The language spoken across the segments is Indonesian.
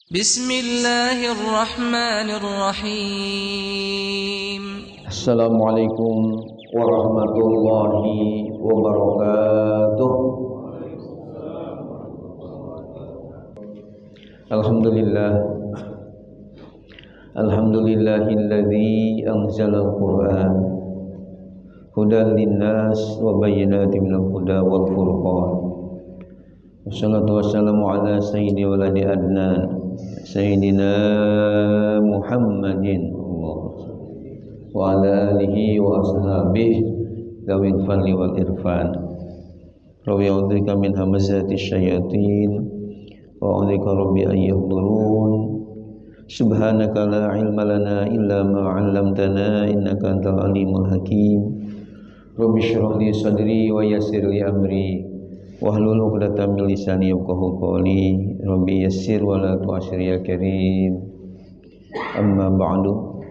Bismillahirrahmanirrahim. Assalamualaikum warahmatullahi wabarakatuh. Alhamdulillahilladzi anzalal Qur'an hudan linnas wa bayyinatin minal huda wal furqan. Wassalatu wassalamu ala sayyidi waladi adnan sayyidina Muhammadin wa ala alihi wa ashabihi dzawil fadli wal irfan. Rabbi a'udzubika min hamazati syayatin wa a'udzubika rabbi an yahdurun. Subhanaka la ilma lana illa ma 'allamtana innaka antal alimul hakim. Rabbi shrah li sadri wa yassir li amri wahlul 'uqdatam min lisani yafqahu qawli. Rabbi yassir wa la tu'assir ya karim. Amma ba'du.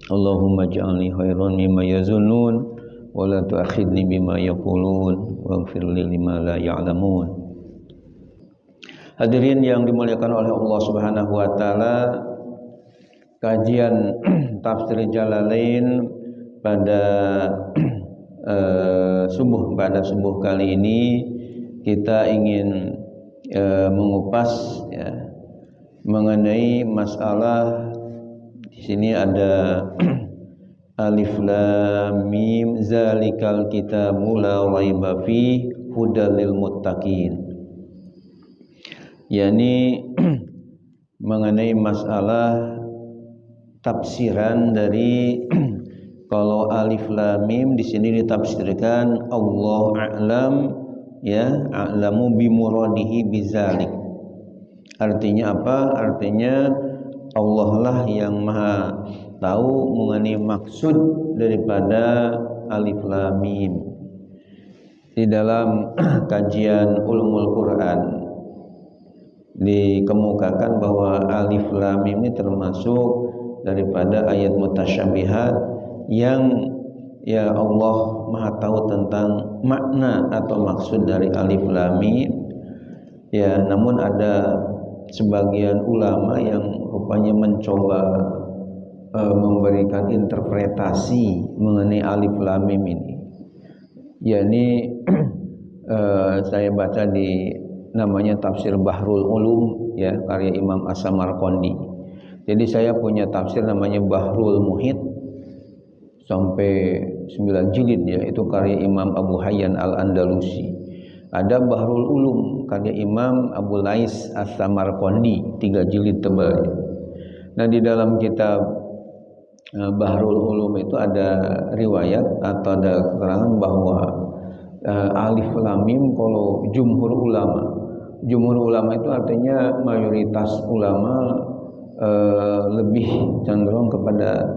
Allahumma ij'alni khairan mimma yazunnun wa la tu'akhidni bima yaqulun waghfir li lima la ya'lamun. Hadirin yang dimuliakan oleh Allah Subhanahu wa taala, kajian tafsir Jalalain pada subuh kali ini kita ingin mengupas mengenai masalah. Di sini ada alif lam mim zalikal kitabu la raiba fi hudal lil muttaqin, yakni mengenai masalah tafsiran dari kalau alif lam mim di sini ditafsirkan Allah a'lam, a'lamu bi muradihi bizalik. Artinya apa? Artinya Allah lah yang maha tahu mengenai maksud daripada alif lam mim. Di dalam kajian ulumul Quran dikemukakan bahwa alif lam mim ini termasuk daripada ayat mutasyabihat yang Allah maha tahu tentang makna atau maksud dari alif lam mim. Namun ada sebagian ulama yang rupanya mencoba memberikan interpretasi mengenai alif lam mim ini. Yakni saya baca di namanya tafsir Bahrul Ulum karya Imam As-Samarqandi. Jadi saya punya tafsir namanya Bahrul Muhit sampai 9 jilid itu karya Imam Abu Hayyan Al-Andalusi. Ada Bahrul Ulum karya Imam Abu Lais As-Samarqandi 3 jilid tebal. Nah, di dalam kitab Bahrul Ulum itu ada riwayat atau ada keterangan bahwa alif lam mim kalau jumhur ulama itu artinya mayoritas ulama lebih cenderung kepada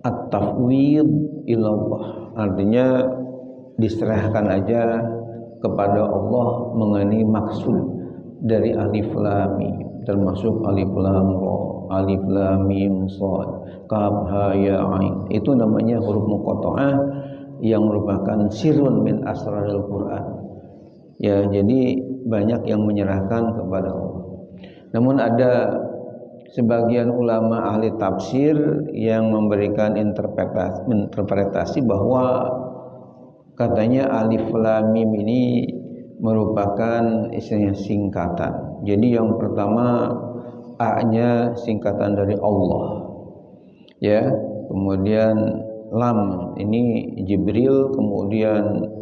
at-tafwid ilallah, artinya diserahkan aja kepada Allah mengenai maksud dari alif lam mim, termasuk alif lam ra, alif lam mim shad, kaf ha ya ain. Itu namanya huruf muqatta'ah yang merupakan sirrun min asraril Quran. Jadi banyak yang menyerahkan kepada Allah. Namun ada sebagian ulama ahli tafsir yang memberikan interpretasi bahwa katanya alif lam mim ini merupakan istilahnya singkatan. Jadi yang pertama A-nya singkatan dari Allah. Kemudian lam ini Jibril, kemudian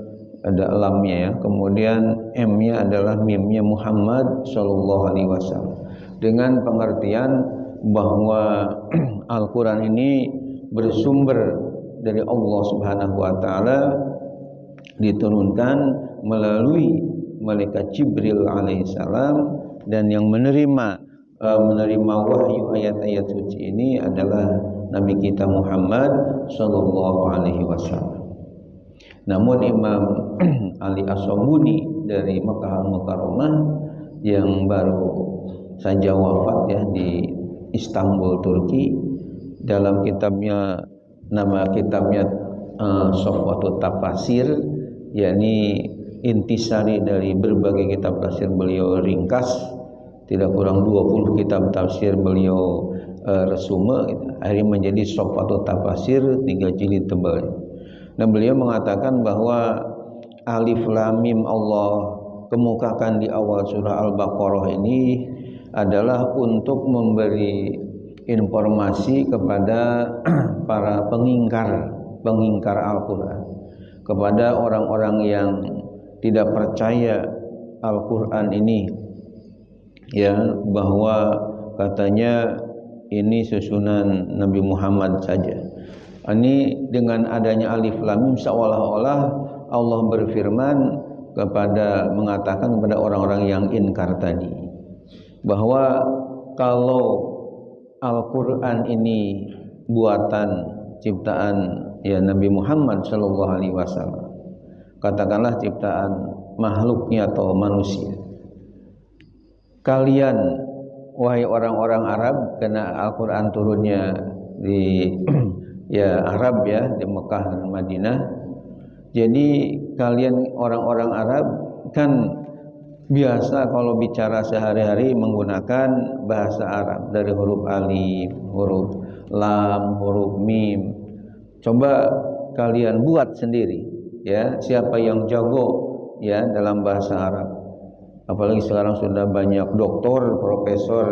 ada lamnya kemudian M-nya adalah mimnya Muhammad sallallahu alaihi wasallam. Dengan pengertian bahwa Al-Qur'an ini bersumber dari Allah Subhanahu wa taala, diturunkan melalui malaikat Jibril alaihissalam, dan yang menerima wahyu ayat-ayat suci ini adalah Nabi kita Muhammad sallallahu alaihi wasallam. Namun Imam Ali As-Sabuni dari Makkah Al-Mukarramah yang baru saja wafat di Istanbul, Turki, dalam kitabnya, nama kitabnya Sofwatut Tafasir, yakni intisari dari berbagai kitab tafsir beliau ringkas, tidak kurang 20 kitab tafsir beliau resume gitu. Akhirnya menjadi Sofatul Tafasir 3 jilid tebal. Nah, beliau mengatakan bahwa Alif Lam Mim Allah kemukakan di awal surah Al-Baqarah ini adalah untuk memberi informasi kepada para pengingkar Al-Quran, kepada orang-orang yang tidak percaya Al-Quran ini, ya, bahwa katanya ini susunan Nabi Muhammad saja. Ini dengan adanya Alif Lam Mim seolah-olah Allah berfirman mengatakan kepada orang-orang yang inkar tadi bahwa kalau Al-Quran ini buatan ciptaan ya Nabi Muhammad Shallallahu Alaihi Wasallam, katakanlah ciptaan makhluknya atau manusia, kalian wahai orang-orang Arab, karena Al-Quran turunnya di ya Arab ya, di Mekah dan Madinah. Jadi kalian orang-orang Arab kan biasa kalau bicara sehari-hari menggunakan bahasa Arab, dari huruf alif, huruf lam, huruf mim. Coba kalian buat sendiri ya, siapa yang jago ya dalam bahasa Arab. Apalagi sekarang sudah banyak doktor, profesor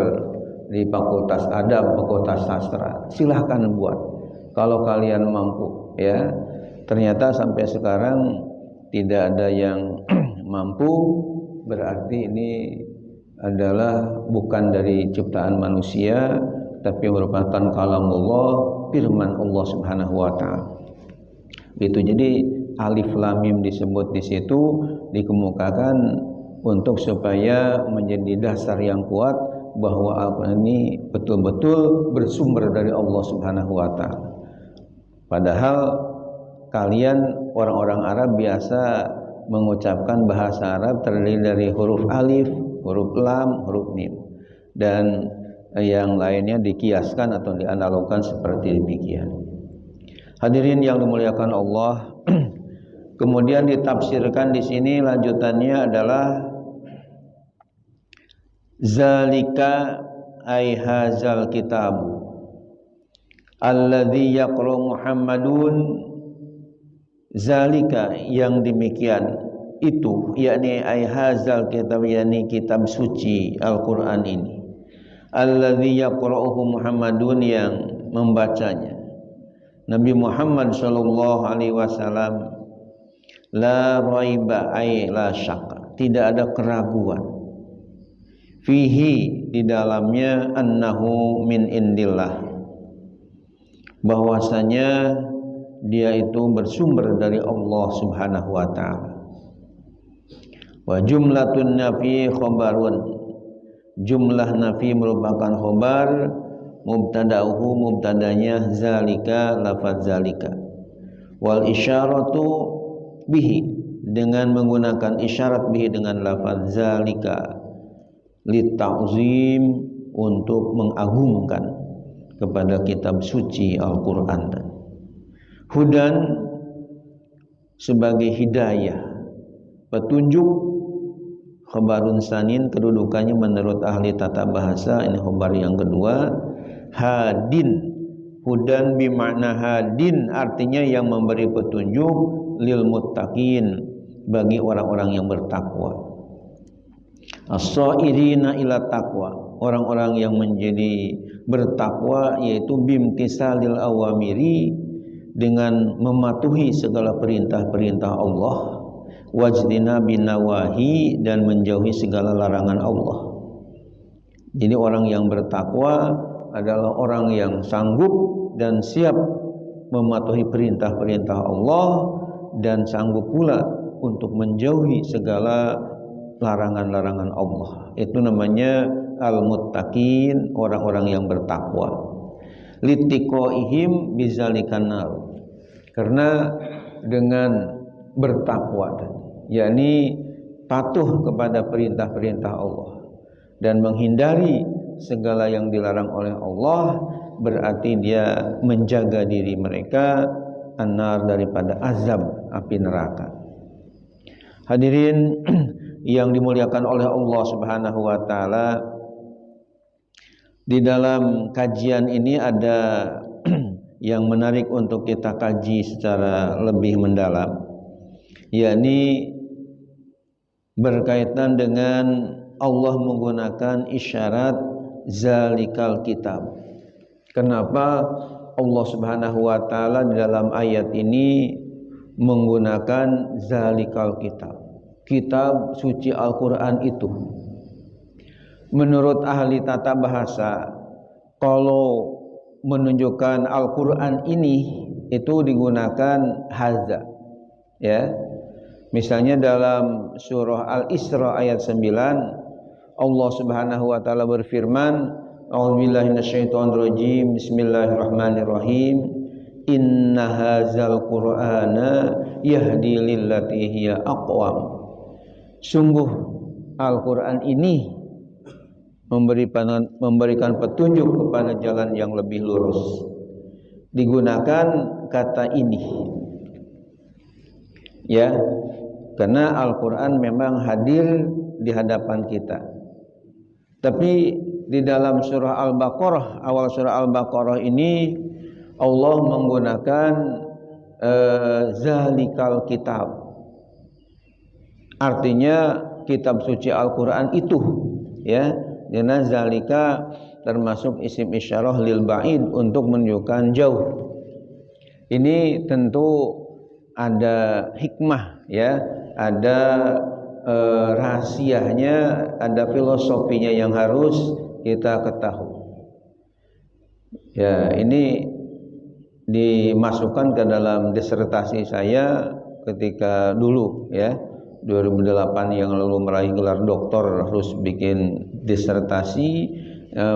di fakultas adab, fakultas sastra. Silahkan buat kalau kalian mampu ya. Ternyata sampai sekarang tidak ada yang mampu, berarti ini adalah bukan dari ciptaan manusia, tapi merupakan kalamullah, firman Allah Subhanahu wa taala. Itu jadi Alif Lam Mim disebut di situ, dikemukakan untuk supaya menjadi dasar yang kuat bahwa Al-Quran ini betul-betul bersumber dari Allah Subhanahu wa taala. Padahal kalian orang-orang Arab biasa mengucapkan bahasa Arab terdiri dari huruf alif, huruf lam, huruf mim, dan yang lainnya dikiaskan atau dianalogkan seperti demikian. Hadirin yang dimuliakan Allah, kemudian ditafsirkan di sini lanjutannya adalah zalika ay hazal kitabu alladzi yaqra Muhammadun. Zalika yang demikian itu, yakni ay hazal kitab, yakni kitab suci Al-Quran ini, alladzi yaqra'uhu Muhammadun, yang membacanya Nabi Muhammad sallallahu alaihi wasallam, la raiba ay la syakka, tidak ada keraguan, fihi di dalamnya, annahu min indillah, bahwasanya dia itu bersumber dari Allah Subhanahu wa taala. Wa jumlatun nafi khabarun, jumlah nafi merupakan khabar, mubtada'uhu mubtadanya zalika, lafaz zalika, wal isyaratu bihi, dengan menggunakan isyarat bihi dengan lafaz zalika, lita'zim, untuk mengagungkan kepada kitab suci Al-Quran. Hudan sebagai hidayah, petunjuk. Khabarun sanin kedudukannya menurut ahli tata bahasa, ini khabar yang kedua. Hadin, hudan bimakna hadin, artinya yang memberi petunjuk, lil muttaqin, bagi orang-orang yang bertakwa. As-sairina ila taqwa, orang-orang yang menjadi bertakwa, yaitu bimtisalil awamiri, dengan mematuhi segala perintah-perintah Allah, wajdina binawahi, dan menjauhi segala larangan Allah. Jadi orang yang bertakwa adalah orang yang sanggup dan siap mematuhi perintah-perintah Allah, dan sanggup pula untuk menjauhi segala larangan-larangan Allah. Itu namanya al-muttaqin, orang-orang yang bertakwa. Litiqaihim bizalikan nar, karena dengan bertakwa, yakni patuh kepada perintah-perintah Allah dan menghindari segala yang dilarang oleh Allah, berarti dia menjaga diri mereka anar, daripada azab api neraka. Hadirin yang dimuliakan oleh Allah Subhanahu wa taala, Di dalam kajian ini ada yang menarik untuk kita kaji secara lebih mendalam, yakni berkaitan dengan Allah menggunakan isyarat zalikal kitab. Kenapa Allah Subhanahu wa taala di dalam ayat ini menggunakan zalikal kitab? Kitab suci Al-Qur'an itu. Menurut ahli tata bahasa, kalau menunjukkan Al-Qur'an ini itu digunakan haza. Ya. Misalnya dalam surah Al-Isra ayat 9, Allah Subhanahu wa taala berfirman, a'udzubillahi minasyaitonirrajim, bismillahirrahmanirrahim, inna hadzal qur'ana yahdi lillati hiya aqwam. Sungguh Al-Qur'an ini memberikan petunjuk kepada jalan yang lebih lurus. Digunakan kata ini, ya, karena Al-Quran memang hadir di hadapan kita. Tapi di dalam surah Al-Baqarah, awal surah Al-Baqarah ini Allah menggunakan zalikal kitab. Artinya kitab suci Al-Quran itu, ya. Karena zalika termasuk isim isyarah lil ba'id untuk menunjukkan jauh. Ini tentu ada hikmah, ya, ada rahasianya, ada filosofinya yang harus kita ketahui. Ya, ini dimasukkan ke dalam disertasi saya ketika dulu, ya, 2008 yang lalu meraih gelar doktor, harus bikin disertasi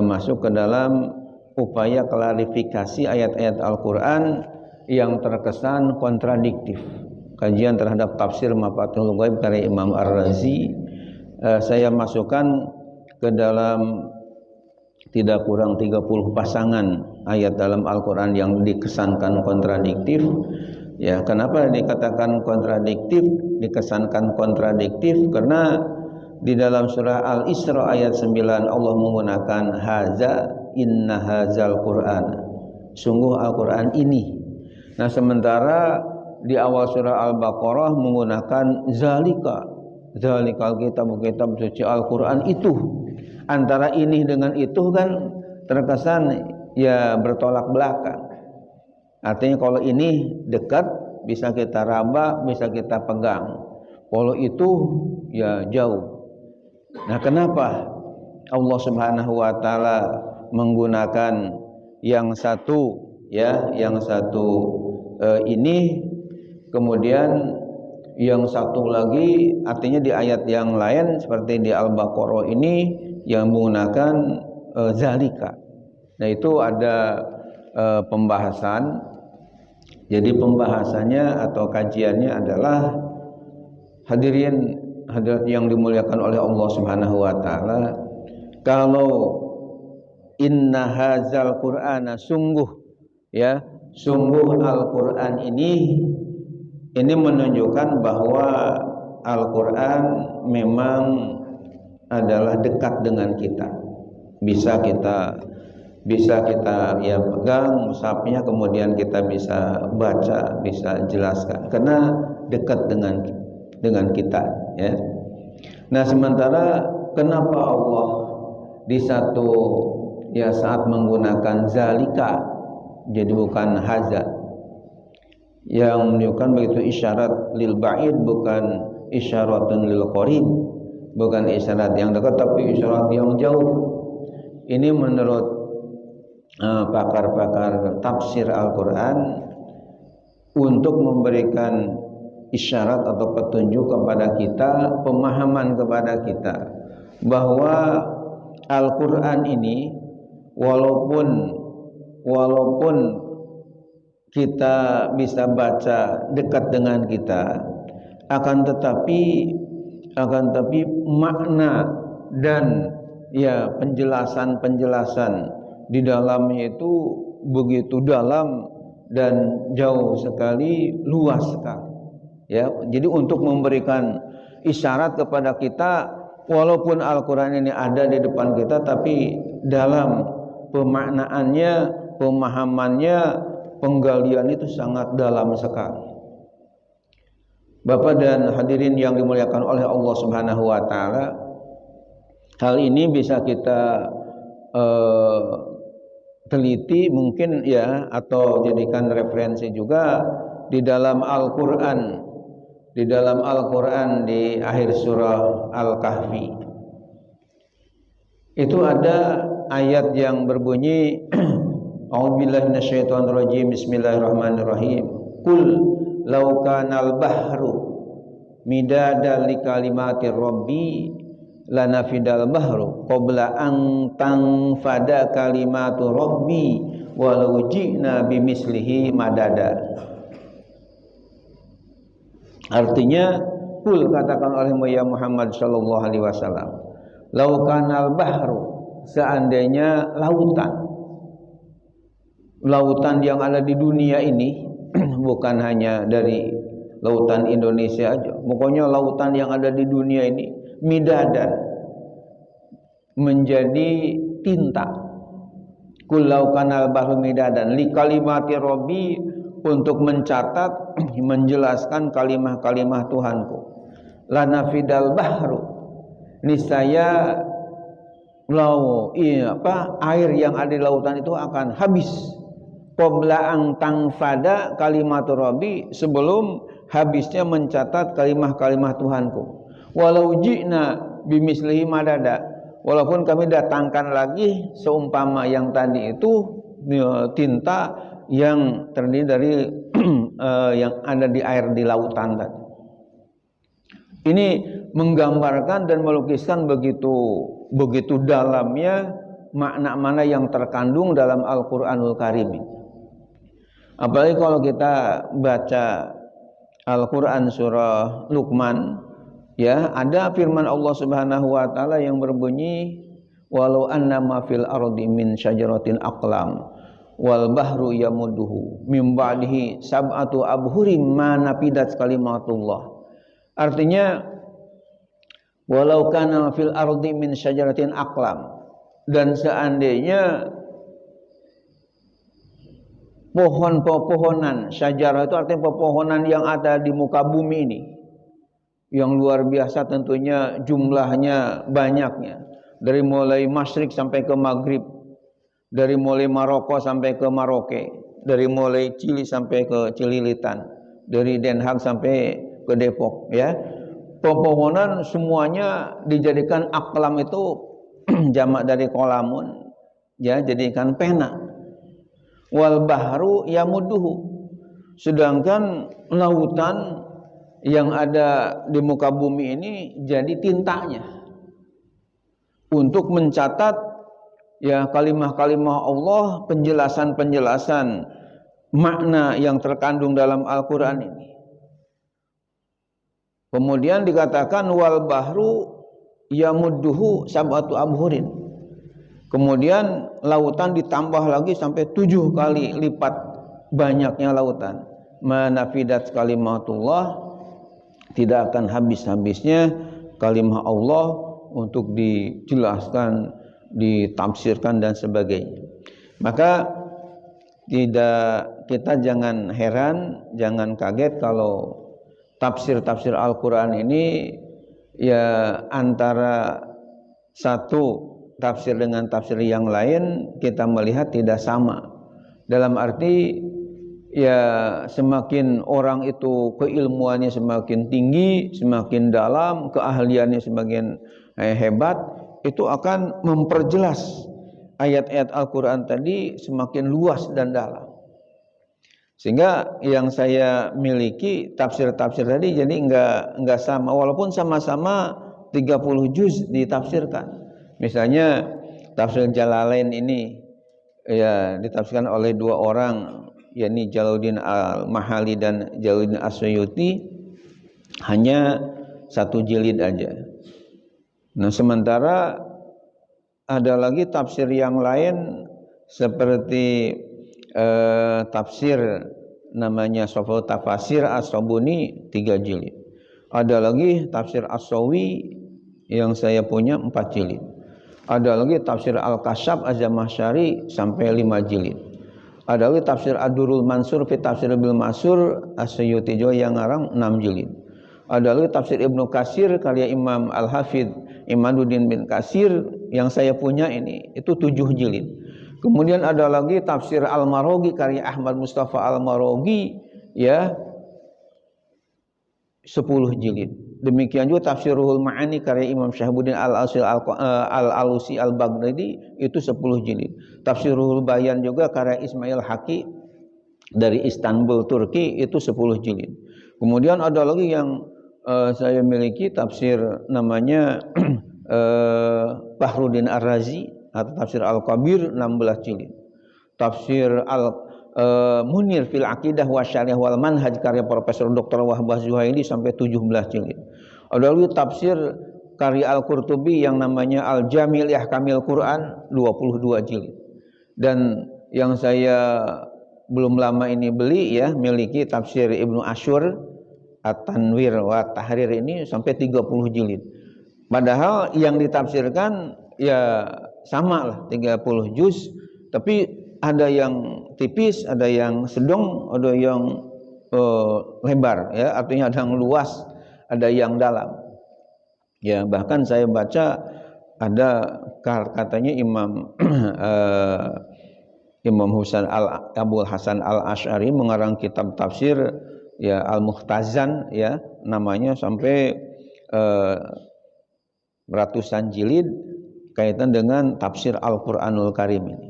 masuk ke dalam upaya klarifikasi ayat-ayat Al-Quran yang terkesan kontradiktif. Kajian terhadap tafsir Mafatihul Ghaib karya Imam Ar-Razi, saya masukkan ke dalam tidak kurang 30 pasangan ayat dalam Al-Quran yang dikesankan kontradiktif. Ya, kenapa dikatakan kontradiktif, dikesankan kontradiktif? Karena di dalam surah Al-Isra ayat 9 Allah menggunakan haza, inna hazal Qur'an. Sungguh Al-Quran ini. Nah, sementara di awal surah Al-Baqarah menggunakan zalika, zalikal kitab suci Al-Quran itu. Antara ini dengan itu kan terkesan ya bertolak belakang. Artinya kalau ini dekat bisa kita raba, bisa kita pegang. Kalau itu ya jauh. Nah, kenapa Allah Subhanahu wa taala menggunakan yang satu, ya, yang satu ini, kemudian yang satu lagi artinya di ayat yang lain seperti di Al-Baqarah ini yang menggunakan zalika. Nah, itu ada pembahasan. Jadi pembahasannya atau kajiannya adalah, hadirin hadirat yang dimuliakan oleh Allah Subhanahu wa taala, kalau inna hadzal qur'ana, sungguh, ya, sungguh Al-Qur'an ini menunjukkan bahwa Al-Qur'an memang adalah dekat dengan kita. Bisa kita ya pegang mushafnya, kemudian kita bisa baca, bisa jelaskan karena dekat dengan kita, ya. Nah, sementara kenapa Allah di satu ya saat menggunakan zalika, jadi bukan haza, yang menunjukkan begitu isyarat lil ba'id, bukan isyaratun lil qarib, bukan isyarat yang dekat tapi isyarat yang jauh. Ini menurut pakar-pakar tafsir Al-Quran untuk memberikan isyarat atau petunjuk kepada kita, pemahaman kepada kita bahwa Al-Quran ini walaupun kita bisa baca dekat dengan kita, akan tetapi makna dan ya penjelasan di dalamnya itu begitu dalam dan jauh sekali, luas sekali, ya. Jadi untuk memberikan isyarat kepada kita, walaupun Al-Quran ini ada di depan kita, tapi dalam pemaknaannya, pemahamannya, penggalian itu sangat dalam sekali. Bapak dan hadirin yang dimuliakan oleh Allah Subhanahu wa taala, hal ini bisa kita teliti mungkin ya, atau jadikan referensi juga di dalam Al-Qur'an. Di dalam Al-Qur'an di akhir surah Al-Kahfi itu ada ayat yang berbunyi A'udzubillahi minasyaitonirrajim, bismillahirrahmanirrahim. Qul law kanal bahru midada li kalimati rabbi lanafidal bahru qabla an tanfada kalimatu rabbi walau ji'na bimislihi madada. Artinya, qul, katakan oleh Muhammad sallallahu alaihi wasallam, law kanal bahru, seandainya lautan yang ada di dunia ini bukan hanya dari lautan Indonesia aja, pokoknya lautan yang ada di dunia ini midadan, menjadi tinta. Qul law kanal bahru midadan li kalimati rabbi, untuk mencatat, menjelaskan kalimah-kalimah Tuhanku. Lanafidal bahru, niscaya air yang ada di lautan itu akan habis. Qabla an tanfada kalimatu rabbi, sebelum habisnya mencatat kalimah-kalimah Tuhanku. Walau ji'na bimislihi madada, walaupun kami datangkan lagi seumpama yang tadi itu tinta yang terdiri dari yang ada di air di lautan tadi. Ini menggambarkan dan melukiskan begitu dalamnya makna-makna yang terkandung dalam Al-Qur'anul Karim. Apalagi kalau kita baca Al-Qur'an surah Luqman, ya, ada firman Allah Subhanahu wa taala yang berbunyi walau annama fil ardi min syajaratin aqlam wal bahru yamudduhu mim ba'dihi sab'atu abhurim ma nafidat kalimatullah. Artinya, walau kana fil ardi min syajaratin aqlam, dan seandainya pohon-pepohonan, syajarah itu artinya pepohonan yang ada di muka bumi ini, yang luar biasa tentunya jumlahnya, banyaknya, dari mulai masyrik sampai ke maghrib, dari mulai Maroko sampai ke Maroke, dari mulai Chili sampai ke Cililitan, dari Den Haag sampai ke Depok, ya. Pepohonan semuanya dijadikan aklam, itu jamak dari kolamun, ya, jadikan pena. Wal bahru yamudduhu, sedangkan lautan yang ada di muka bumi ini jadi tintanya untuk mencatat, ya, kalimah-kalimah Allah, penjelasan-penjelasan makna yang terkandung dalam Al-Qur'an ini. Kemudian dikatakan wal bahru yamudduhu sab'atu abhurin. Kemudian lautan ditambah lagi sampai 7 kali lipat banyaknya lautan. Manafidat kalimatullah, tidak akan habis-habisnya kalimah Allah untuk dijelaskan, ditafsirkan dan sebagainya. Maka kita jangan heran, jangan kaget kalau tafsir-tafsir Al-Qur'an ini, ya, antara satu tafsir dengan tafsir yang lain kita melihat tidak sama. Dalam arti, ya, semakin orang itu keilmuannya semakin tinggi, semakin dalam, keahliannya semakin hebat, itu akan memperjelas ayat-ayat Al-Qur'an tadi semakin luas dan dalam. Sehingga yang saya miliki tafsir-tafsir tadi jadi enggak sama, walaupun sama-sama 30 juz ditafsirkan. Misalnya tafsir Jalalain ini, ya, ditafsirkan oleh 2 orang, yakni Jalaluddin Al-Mahali dan Jalaluddin As-Suyuti, hanya 1 jilid aja. Nah, sementara ada lagi tafsir yang lain seperti tafsir namanya Sofal Tafasir As-Sobuni 3 jilid. Ada lagi tafsir As-Sawi yang saya punya 4 jilid. Ada lagi tafsir Al-Kasyaf Az-Zamakhsyari sampai 5 jilid. Ada lagi tafsir Ad-Durrul Mansur fi Tafsir Bil Masur As-Suyuti juga yang ngarang 6 jilid. Ada lagi tafsir Ibnu Katsir karya Imam Al-Hafidz Imaduddin bin Katsir yang saya punya ini itu 7 jilid. Kemudian ada lagi tafsir Al-Maraghi karya Ahmad Mustafa Al-Maraghi ya 10 jilid. Demikian juga tafsir Ruhul Ma'ani karya Imam Syahabuddin Al-Alusi Al-Baghdadi itu 10 jilid. Tafsir Ruhul Bayan juga karya Ismail Haqi dari Istanbul, Turki itu 10 jilid. Kemudian ada lagi yang saya miliki tafsir namanya Bahruddin Ar-Razi atau tafsir Al-Kabir 16 jilid. Tafsir Munir fil Aqidah wa Syariah wal Manhaj karya Profesor Dr. Wahbah Zuhaili sampai 17 jilid. Ada lagi tafsir karya Al-Qurtubi yang namanya Al-Jami' li Ahkamil Quran 22 jilid. Dan yang saya belum lama ini beli ya, miliki tafsir Ibnu Asyur At-Tanwir wa Tahrir ini sampai 30 jilid. Padahal yang ditafsirkan ya sama lah 30 juz, tapi ada yang tipis, ada yang sedang, ada yang lebar ya, artinya ada yang luas, ada yang dalam. Ya, bahkan saya baca ada katanya Imam Abul Hasan Al-Asy'ari mengarang kitab tafsir ya Al-Muhtazan ya namanya sampai ratusan jilid kaitan dengan tafsir Al-Qur'anul Karim ini.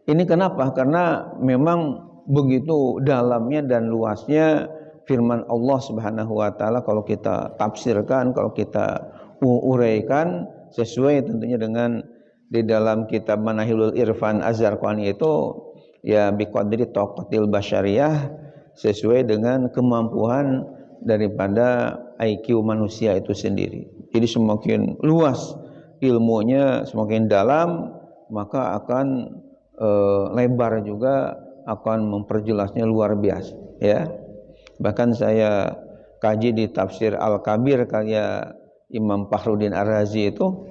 Ini kenapa? Karena memang begitu dalamnya dan luasnya firman Allah Subhanahu wa taala kalau kita tafsirkan, kalau kita uraikan sesuai tentunya dengan di dalam kitab Manahilul Irfan Az-Zarqani itu ya biqadri taqatil basyariyah sesuai dengan kemampuan daripada IQ manusia itu sendiri. Jadi semakin luas ilmunya, semakin dalam, maka akan lebar juga, akan memperjelasnya luar biasa ya. Bahkan saya kaji di tafsir Al-Kabir karya Imam Bahruddin Ar-Razi itu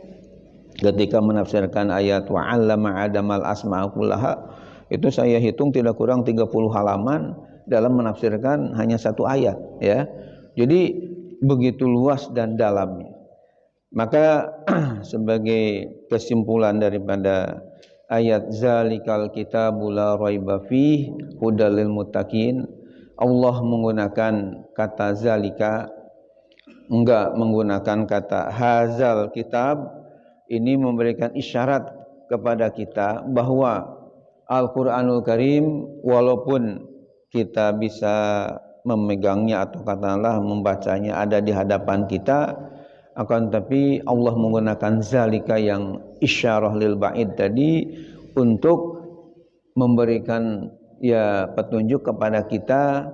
ketika menafsirkan ayat wa 'allama Adamal asma'a kullaha itu saya hitung tidak kurang 30 halaman dalam menafsirkan hanya satu ayat ya. Jadi begitu luas dan dalamnya. Maka sebagai kesimpulan daripada ayat zalikal kitabul la raiba fih hudal lil muttaqin, Allah menggunakan kata zalika, enggak menggunakan kata hazal kitab. Ini memberikan isyarat kepada kita bahwa Al-Qur'anul Karim walaupun kita bisa memegangnya atau katakanlah membacanya ada di hadapan kita, akan tapi Allah menggunakan zalika yang isyarah lil ba'id tadi untuk memberikan ya petunjuk kepada kita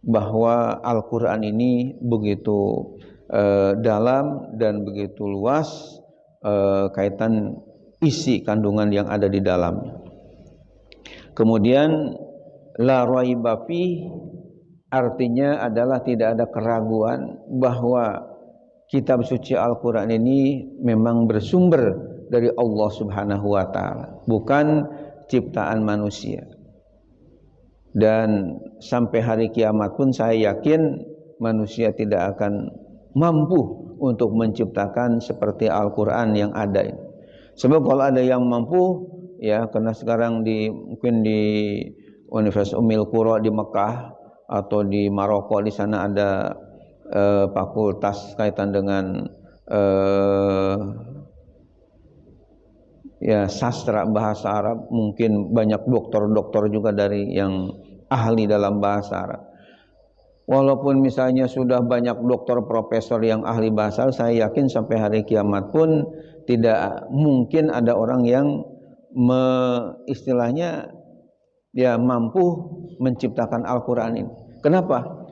bahwa Al-Qur'an ini begitu dalam dan begitu luas kaitan isi kandungan yang ada di dalamnya. Kemudian la raiba fi artinya adalah tidak ada keraguan bahwa kitab suci Al-Qur'an ini memang bersumber dari Allah Subhanahu wa taala, bukan ciptaan manusia. Dan sampai hari kiamat pun saya yakin manusia tidak akan mampu untuk menciptakan seperti Al-Qur'an yang ada ini. Sebab kalau ada yang mampu ya, karena sekarang mungkin di Universitas Ummul Qura di Mekah atau di Maroko, di sana ada fakultas kaitan dengan ya sastra bahasa Arab, mungkin banyak doktor-doktor juga dari yang ahli dalam bahasa Arab. Walaupun misalnya sudah banyak doktor profesor yang ahli bahasa Arab, saya yakin sampai hari kiamat pun tidak mungkin ada orang yang istilahnya ya mampu menciptakan Al-Qur'an ini. Kenapa?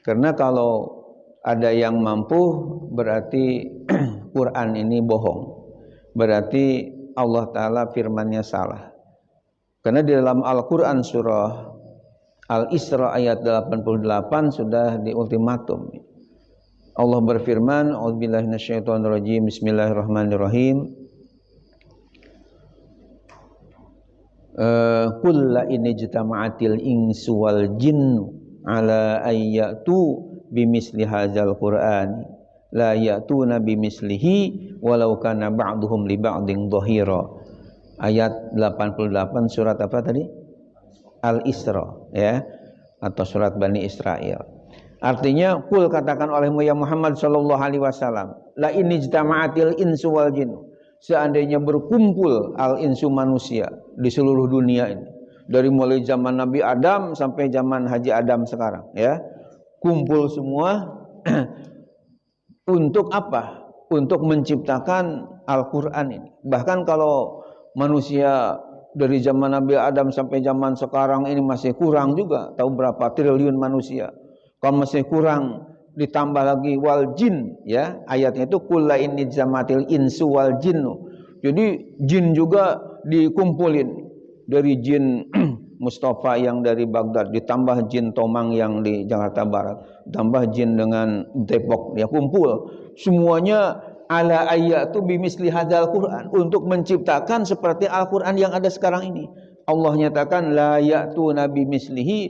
Karena kalau ada yang mampu berarti Quran ini bohong, berarti Allah Ta'ala firmannya salah. Karena di dalam Al-Quran surah Al-Isra ayat 88 sudah di ultimatum. Allah berfirman, A'udzubillahi minasyaitonirrajim, Bismillahirrahmanirrahim. Qul la in ijtama'atil insu wal jinnu ala ayyatu bimisli hadzal qur'an la ya'tuna bimislihi walau kana ba'duhum li ba'din dhahira. Ayat 88 surat apa tadi? Al-Isra, ya, atau surat Bani Israil. Artinya, qul, katakan olehmu ya Muhammad sallallahu alaihi wasallam, la in ijtama'atil insu wal jinnu, seandainya berkumpul al-insu manusia di seluruh dunia ini, dari mulai zaman Nabi Adam sampai zaman Haji Adam sekarang, ya, kumpul semua untuk apa? Untuk menciptakan Al-Quran ini. Bahkan kalau manusia dari zaman Nabi Adam sampai zaman sekarang ini masih kurang juga, tahu berapa triliun manusia. Kalau masih kurang, ditambah lagi wal jin, ya, ayatnya itu qul la in ijtama'atil insu wal jinnu. Jadi jin juga dikumpulin, dari jin Mustafa yang dari Baghdad, ditambah jin Tomang yang di Jakarta Barat, ditambah jin dengan Depok, ya, kumpul semuanya ala ayatu bimisli hadzal Quran, untuk menciptakan seperti Al-Quran yang ada sekarang ini. Allah nyatakan la ya'tu nabi mislihi,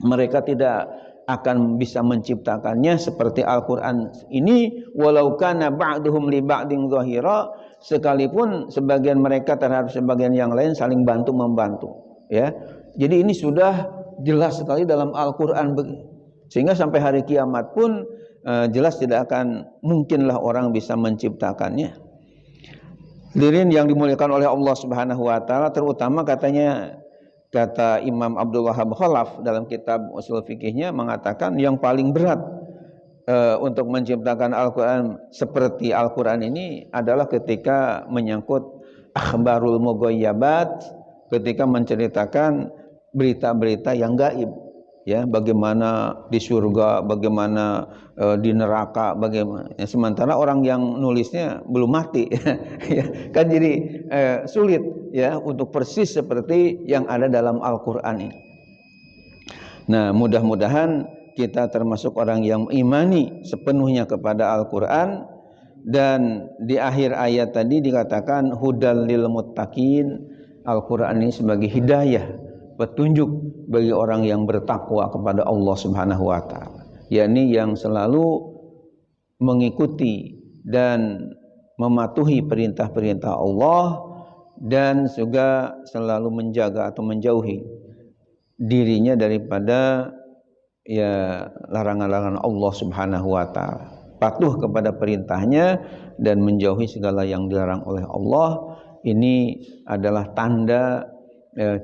mereka tidak akan bisa menciptakannya seperti Al-Quran ini, walau kana ba'duhum li ba'din zahira, sekalipun sebagian mereka terhadap sebagian yang lain saling bantu membantu, ya. Jadi ini sudah jelas sekali dalam Al-Quran, sehingga sampai hari kiamat pun jelas tidak akan mungkinlah orang bisa menciptakannya. Hadirin yang dimuliakan oleh Allah Subhanahu wa taala, terutama katanya, kata Imam Abdul Wahab Khalaf dalam kitab usul fikihnya, mengatakan yang paling berat untuk menciptakan Al-Quran seperti Al-Quran ini adalah ketika menyangkut akhbarul mughayyabat, ketika menceritakan berita-berita yang gaib, ya, bagaimana di surga, bagaimana di neraka, bagaimana. Sementara orang yang nulisnya belum mati, ya, kan jadi sulit, ya, untuk persis seperti yang ada dalam Al-Quran ini. Nah, mudah-mudahan kita termasuk orang yang imani sepenuhnya kepada Al-Quran. Dan di akhir ayat tadi dikatakan hudal lil muttaqin, Al-Quran ini sebagai hidayah, petunjuk bagi orang yang bertakwa kepada Allah Subhanahu wa taala, yakni yang selalu mengikuti dan mematuhi perintah-perintah Allah, dan juga selalu menjaga atau menjauhi dirinya daripada, ya, larangan-larangan Allah Subhanahu wa taala, patuh kepada perintahnya dan menjauhi segala yang dilarang oleh Allah. Ini adalah tanda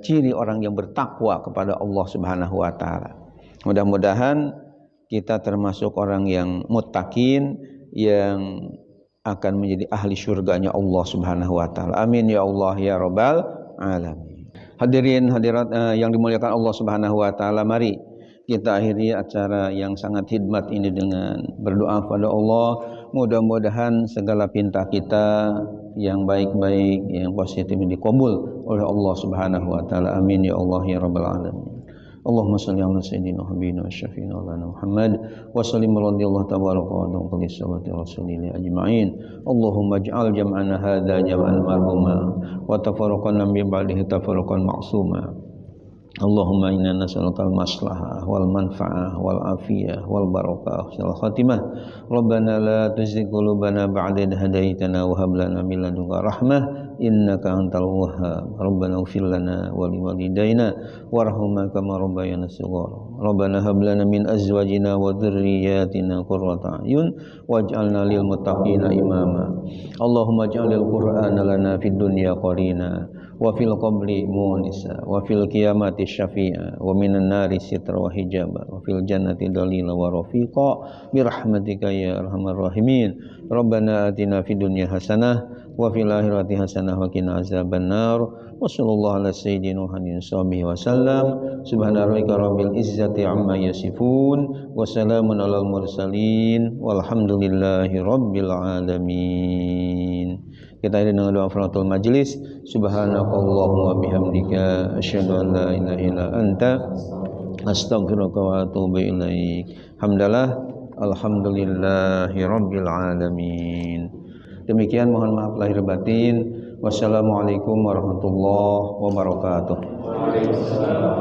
ciri orang yang bertakwa kepada Allah Subhanahu wa taala. Mudah-mudahan kita termasuk orang yang muttaqin, yang akan menjadi ahli surganya Allah Subhanahu wa taala. Amin ya Allah ya rabbal alamin. Hadirin hadirat yang dimuliakan Allah Subhanahu wa taala, mari kita akhiri acara yang sangat hikmat ini dengan berdoa kepada Allah. Mudah-mudahan segala pinta kita yang baik-baik, yang positif dikabul oleh Allah Subhanahu wa taala. Amin ya Allah ya rabbal alamin. Allahumma shalli ala sayyidina habibina syafiina lana Muhammad wa sallim radhiyallahu tabaraka wa ta'ala li sahabati rasulillah ajma'in. Allahumma ij'al jam'ana hadza jam'an marhuma wa tafarraqana min ba'dihi tafarraqan ma'suma. Allahumma inna nas'aluka al-maslahah wal manfa'ah wal afiyah wal barakah wal khatimah. Rabbana la tuzigh qulubana ba'da idh hadaytana wa hab lana min ladunka rahmah innaka antal wahhab. Rabbana ighfir lana wa liwalidayna warhamhuma kama rabbayana shighara. Rabbana hab lana min azwajina wa dhurriyyatina qurrata a'yun waj'alna lil muttaqina imama. Allahumma ij'alil qur'ana lana fid dunya qarina wa fil qabri munisa wa fil qiyamati syafi'a wa minan nari sitra wa hijaba wa fil jannati dalila wa rafiqa bi rahmatika ya arhamar rahimin. Rabbana atina fid dunya hasanah wa fil akhirati hasanah wa qina azabannar. Wa sallallahu ala sayyidina Muhammadin wa sallam. Subhana rabbika rabbil izzati amma yasifun wa salamun alal mursalin walhamdulillahi rabbil alamin. Kita ini dengan doa kafaratul majlis. Subhanakallahumma bihamdika asyhadu an la ilaha illa anta astaghfiruka wa atubu ilaik. Hamdalah, alhamdulillahi rabbil alamin. Demikian, mohon maaf lahir batin. Wassalamualaikum warahmatullahi wabarakatuh. Waalaikumsalam.